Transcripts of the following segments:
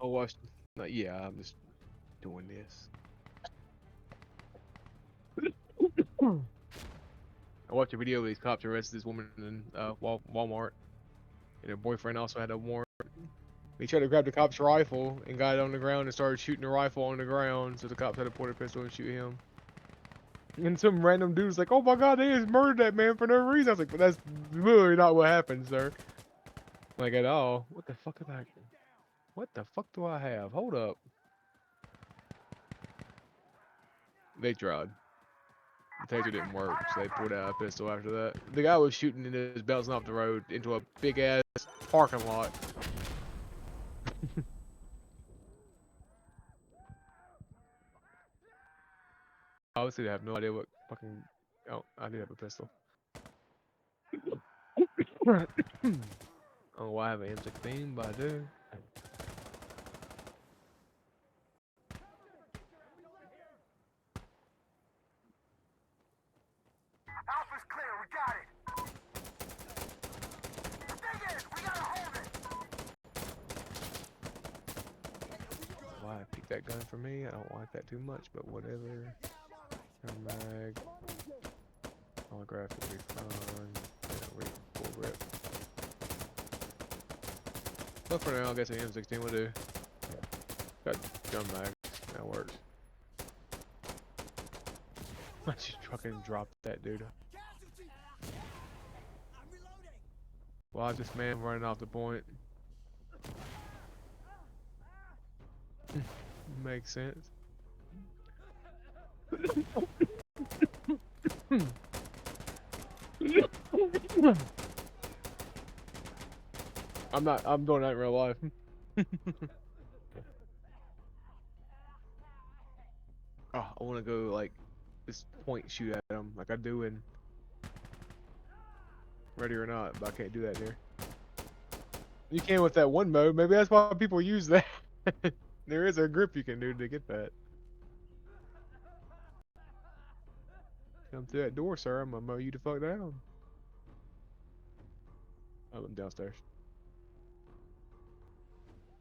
I watched. Yeah, I'm just doing this. I watched a video of these cops arrested this woman in Walmart, and her boyfriend also had a warrant. He tried to grab the cop's rifle and got it on the ground and started shooting the rifle on the ground, so the cops had to point a pistol and shoot him. And some random dude's like, "Oh my God, they just murdered that man for no reason." I was like, "But that's literally not what happened, sir. Like at all. What the fuck is that? What the fuck do I have? Hold up." They tried. The taser didn't work, so they pulled out a pistol after that. The guy was shooting and his bouncing off the road into a big ass parking lot. Obviously, I have no idea what fucking. Oh, I did have a pistol. I don't know why I have an M16, but I do. Alpha's clear, we got it. Dig in, we gotta hold it. Why I picked that gun for me? I don't like that too much, but whatever. Mag. Holographic will be fun. Yeah, full rip. But for now, I guess an M16 will do. Got gun mag. That works. I just fucking dropped that dude. Why is this man running off the point? Makes sense. I'm doing that in real life. Oh, I want to go like this point shoot at him like I do in Ready or Not, but I can't do that here. You can with that one mode. Maybe that's why people use that. There is a grip you can do to get that. Come through that door, sir. I'm gonna mow you the fuck down. Oh, I'm downstairs.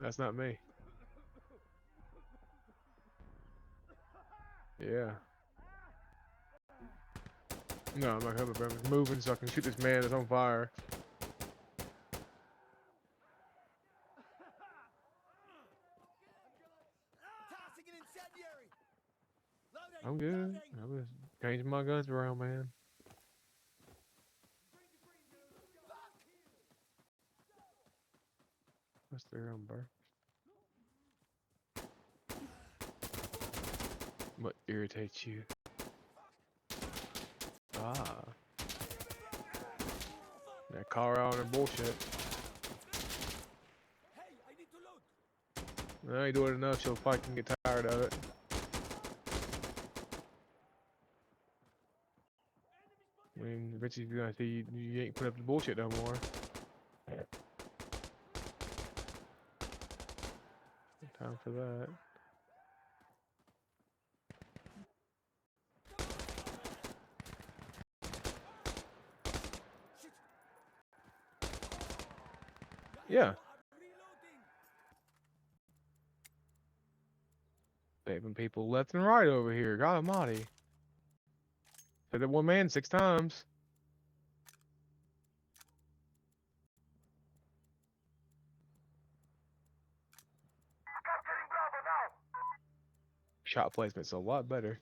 That's not me. Yeah. No, I'm not coming, bro. I'm moving so I can shoot this man that's on fire. I'm good. I was changing my guns around, man. What's their bro? What irritates you? Ah. That car out and bullshit. I ain't doing enough, she'll fucking get tired of it. I mean, eventually you're gonna see you ain't put up the bullshit no more. Time for that. Yeah. Saving people left and right over here. God almighty. Said that one man 6 times. Shot placement's a lot better.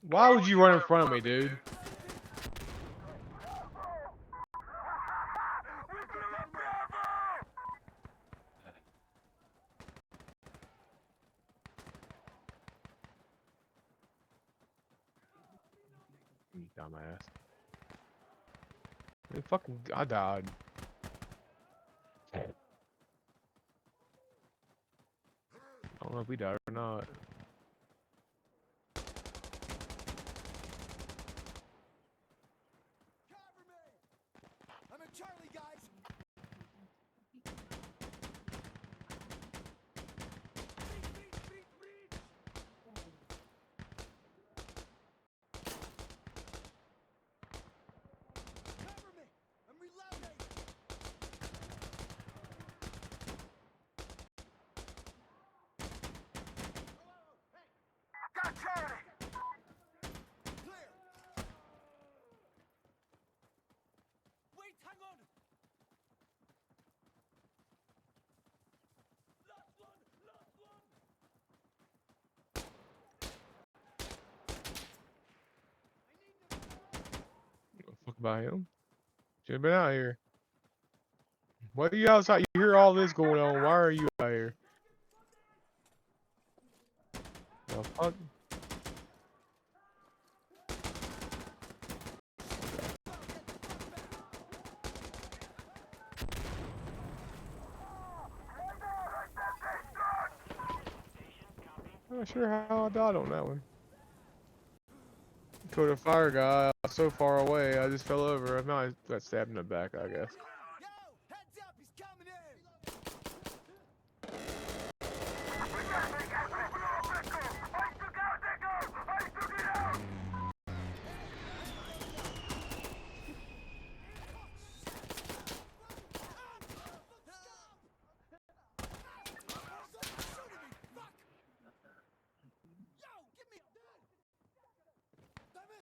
Why would you run in front of me, dude? You dumbass. I died. I don't know if we died or not. I'm in Charlie, guys. Cover me. I'm reloading. Fuck about him. Should have been out here. Why are you outside? You hear all this going on. Why are you out here? The fuck? I'm not sure how I died on that one. Killed a fire guy so far away, I just fell over. Now I got stabbed in the back, I guess. Yo, heads up, he's coming in.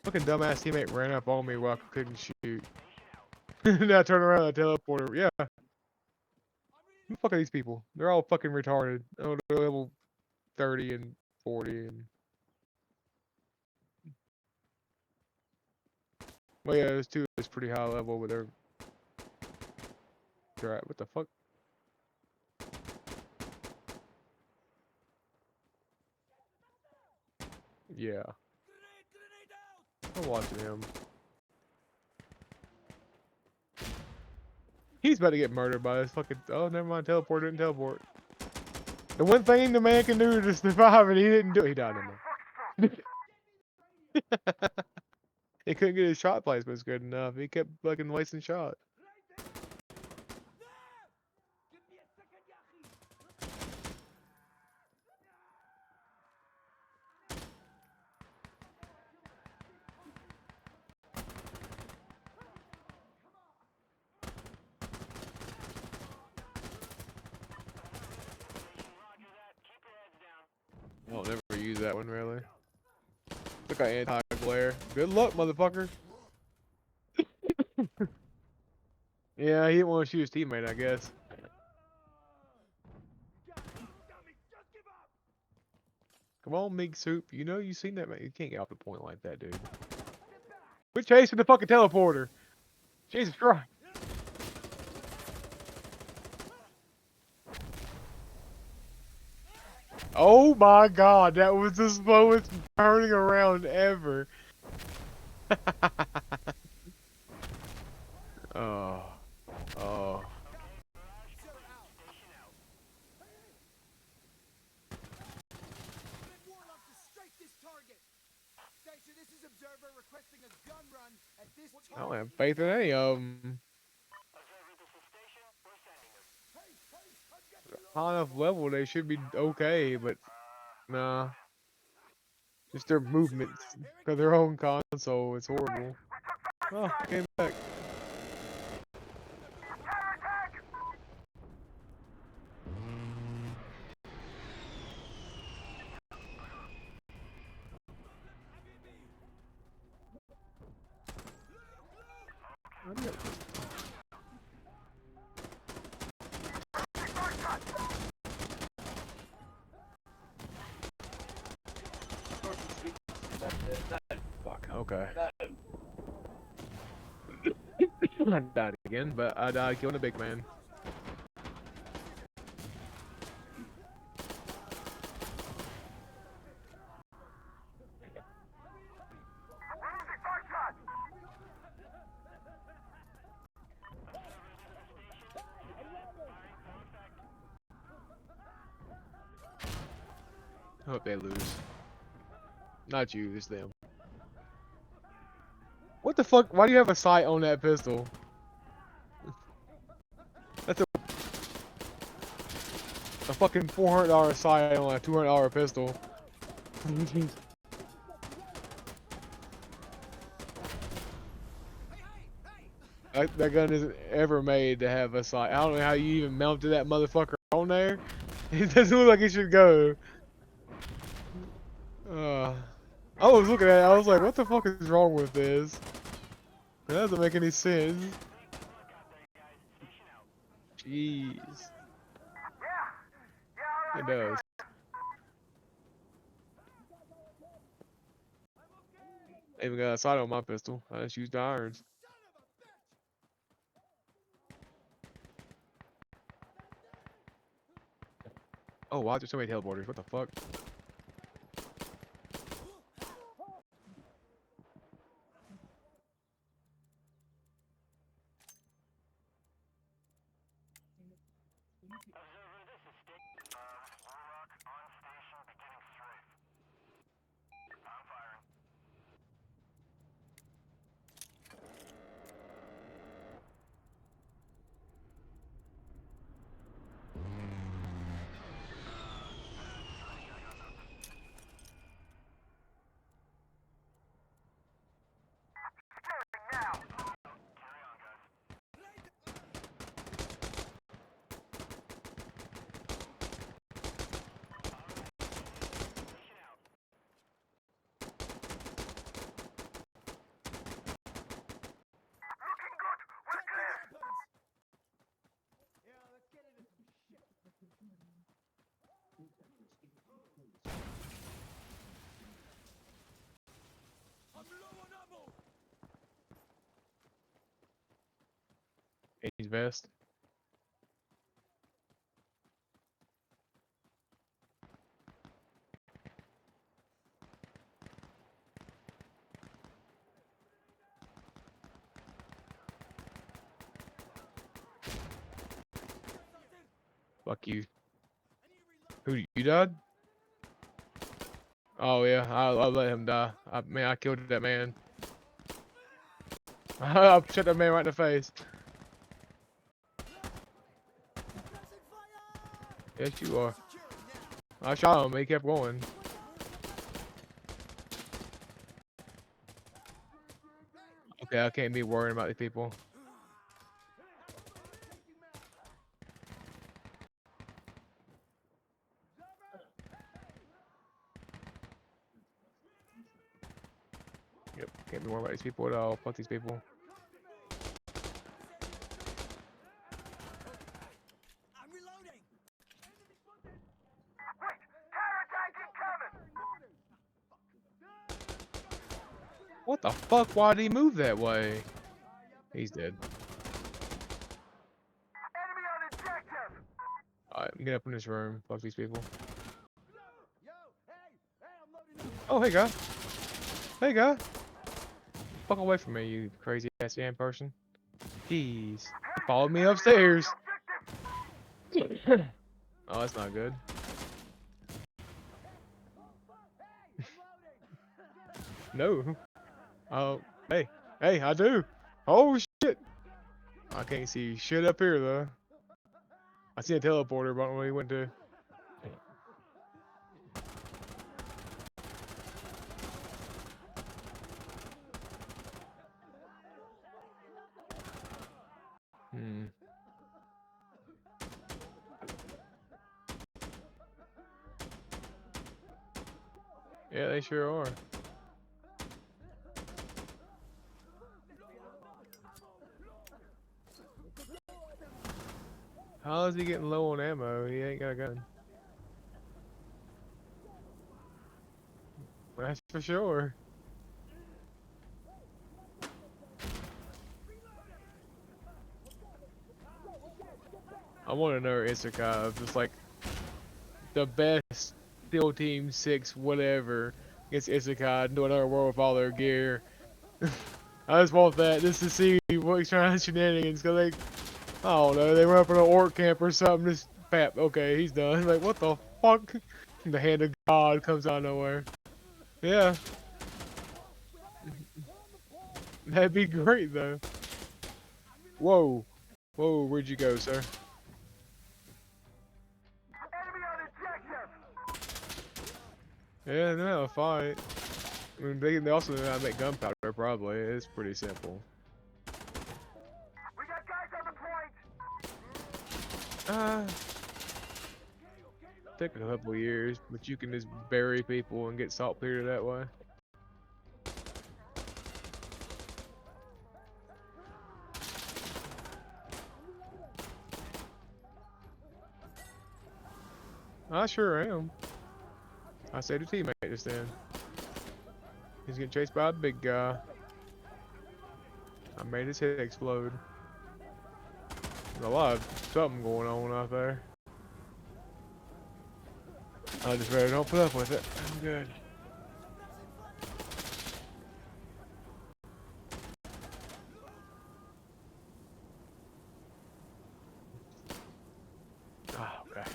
Fucking dumbass teammate ran up on me while I couldn't shoot. Now I turn around and teleporter. Yeah. Who the fuck are these people? They're all fucking retarded. Oh, they're level 30 and 40 and... Well, yeah, those two is pretty high level, but they're at... What the fuck? Yeah. I'm watching him. He's about to get murdered by this fucking... Oh, never mind. Teleport didn't teleport. The one thing the man can do to survive, and he didn't do it. He died in there. He couldn't get his shot placements good enough. He kept fucking wasting shots. I'll never use that one, really. Look at anti-glare. Good luck, motherfucker. Yeah, he didn't want to shoot his teammate, I guess. Come on, Mig Soup. You know you seen that, man. You can't get off the point like that, dude. Quit chasing the fucking teleporter. Jesus Christ. Oh my god, that was the slowest turning around ever. Oh. Oh. I don't have faith in any of them. High enough level, they should be okay, but nah. Just their movements. For their own console, it's horrible. Oh, came back. Fuck, okay. I died again, but I died killing a big man. I hope they lose. Not you, it's them. What the fuck? Why do you have a sight on that pistol? That's a fucking $400 sight on a $200 pistol. That gun isn't ever made to have a sight. I don't know how you even mounted that motherfucker on there. It doesn't look like it should go. I was looking at it, I was like, what the fuck is wrong with this? That doesn't make any sense. Jeez. It does. I even got a sight on my pistol. I just used irons. Oh, wow, there's so many teleporters. What the fuck? Yeah, let's get into some shit. I'm low on ammo. He's vest. Fuck you. Who, you died? Oh yeah, I'll let him die. Man, I killed that man. I shot that man right in the face. Yes, you are. I shot him. He kept going. Okay, I can't be worrying about these people. Yep, can't be worrying about these people at all. Fuck these people. I'm reloading. What the fuck? Why did he move that way? He's dead. Alright, get up in this room. Fuck these people. Yo, hey, I'm loading up. Oh, hey, guy. Hey, guy. Fuck away from me, you crazy ass damn person. Jeez. Follow me upstairs. Oh, that's not good. No. Oh, hey. Hey, I do. Oh, shit. I can't see shit up here, though. I see a teleporter, but I don't know where he went to. Hmm. Yeah, they sure are. How is he getting low on ammo? He ain't got a gun. That's for sure. I want another Isekai of just like the best Steel Team 6 whatever gets Isekai into another world with all their gear. I just want that just to see what kind of shenanigans. Cause like, I don't know, they run up in an orc camp or something. Just pap, okay, he's done. Like, what the fuck? The hand of God comes out of nowhere. Yeah, that'd be great though. Whoa, whoa, where'd you go, sir? Yeah, no, fight. I mean, they also know how to make gunpowder, probably. It's pretty simple. We got guys on the point. Take a couple years, but you can just bury people and get saltpeter that way. I sure am. I saved a teammate just then. He's getting chased by a big guy. I made his head explode. There's a lot of something going on out there. I just rather don't put up with it. I'm good. Oh, okay.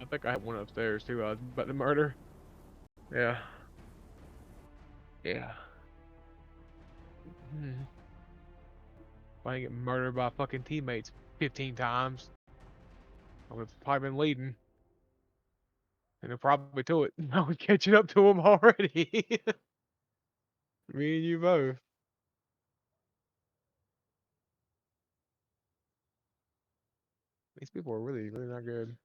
I think I had one upstairs too. I was about to murder. Yeah. Yeah. Hmm. If I didn't get murdered by fucking teammates 15 times, I would have probably been leading. And they're probably to it. I was catching up to them already. Me and you both. These people are really, really not good.